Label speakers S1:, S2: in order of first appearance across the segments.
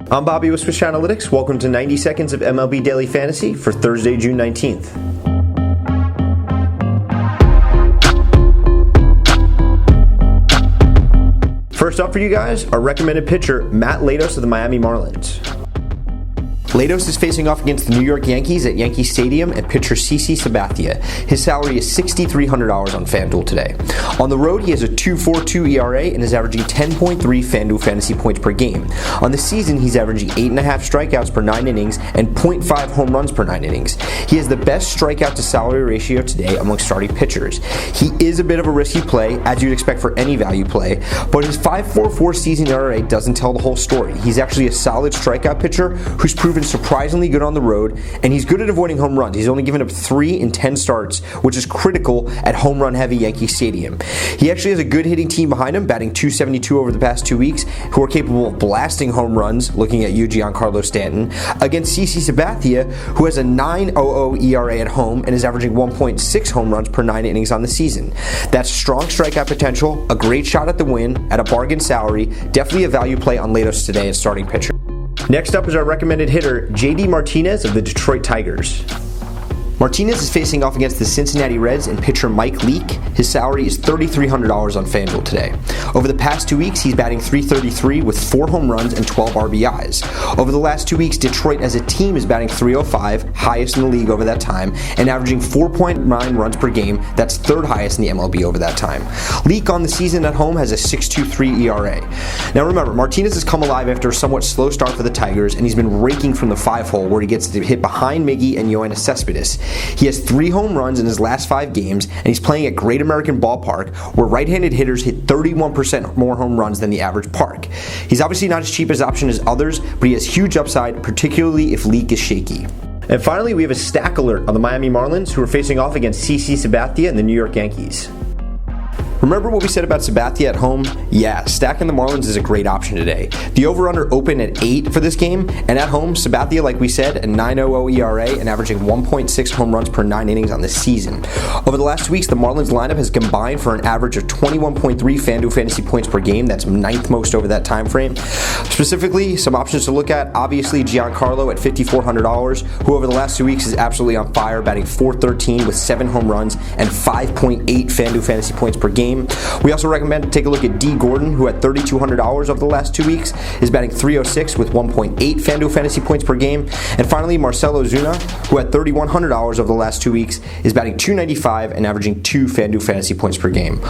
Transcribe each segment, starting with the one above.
S1: I'm Bobby with Swish Analytics. Welcome to 90 seconds of MLB Daily Fantasy for Thursday, June 19th. First up for you guys, our recommended pitcher, Matt Latos of the Miami Marlins. Latos is facing off against the New York Yankees at Yankee Stadium and pitcher CC Sabathia. His salary is $6,300 on FanDuel today. On the road, he has a 2.42 ERA and is averaging 10.3 FanDuel fantasy points per game. On the season, he's averaging 8.5 strikeouts per 9 innings and 0.5 home runs per 9 innings. He has the best strikeout to salary ratio today among starting pitchers. He is a bit of a risky play, as you'd expect for any value play, but his 5.44 season ERA doesn't tell the whole story. He's actually a solid strikeout pitcher who's proven surprisingly good on the road, and he's good at avoiding home runs. He's only given up 3 in 10 starts, which is critical at home run heavy Yankee Stadium. He actually has a good hitting team behind him, batting .272 over the past 2 weeks, who are capable of blasting home runs, looking at you, Giancarlo Stanton, against CC Sabathia, who has a 9.00 ERA at home and is averaging 1.6 home runs per 9 innings on the season. That's strong strikeout potential, a great shot at the win, at a bargain salary, definitely a value play on Latos today as starting pitcher. Next up is our recommended hitter, JD Martinez of the Detroit Tigers. Martinez is facing off against the Cincinnati Reds and pitcher Mike Leake. His salary is $3,300 on FanDuel today. Over the past 2 weeks, he's batting .333 with 4 home runs and 12 RBIs. Over the last 2 weeks, Detroit as a team is batting .305, highest in the league over that time, and averaging 4.9 runs per game. That's third highest in the MLB over that time. Leake on the season at home has a 6.23 ERA. Now remember, Martinez has come alive after a somewhat slow start for the Tigers, and he's been raking from the 5-hole where he gets to hit behind Miggy and Yoenis Cespedes. He has 3 home runs in his last 5 games, and he's playing at Great American Ballpark, where right-handed hitters hit 31% more home runs than the average park. He's obviously not as cheap as option as others, but he has huge upside, particularly if Leake is shaky. And finally, we have a stack alert on the Miami Marlins, who are facing off against CC Sabathia and the New York Yankees. Remember what we said about Sabathia at home? Yeah, stacking the Marlins is a great option today. The over-under opened at 8 for this game, and at home, Sabathia, like we said, a 9.00 ERA and averaging 1.6 home runs per 9 innings on the season. Over the last 2 weeks, the Marlins lineup has combined for an average of 21.3 FanDuel fantasy points per game. That's 9th most over that time frame. Specifically, some options to look at, obviously Giancarlo at $5,400, who over the last 2 weeks is absolutely on fire, batting .413 with 7 home runs and 5.8 FanDuel fantasy points per game. We also recommend to take a look at D. Gordon, who at $3,200 over the last 2 weeks is batting .306 with 1.8 FanDuel fantasy points per game. And finally, Marcell Ozuna, who at $3,100 over the last 2 weeks is batting .295 and averaging 2 FanDuel fantasy points per game.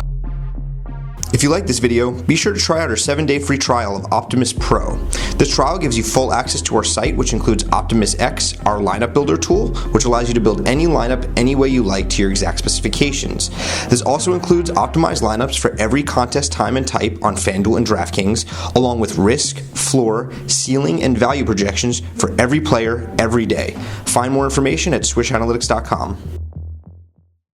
S1: If you like this video, be sure to try out our 7-day free trial of Optimus Pro. This trial gives you full access to our site, which includes Optimus X, our lineup builder tool, which allows you to build any lineup any way you like to your exact specifications. This also includes optimized lineups for every contest time and type on FanDuel and DraftKings, along with risk, floor, ceiling, and value projections for every player, every day. Find more information at swishanalytics.com.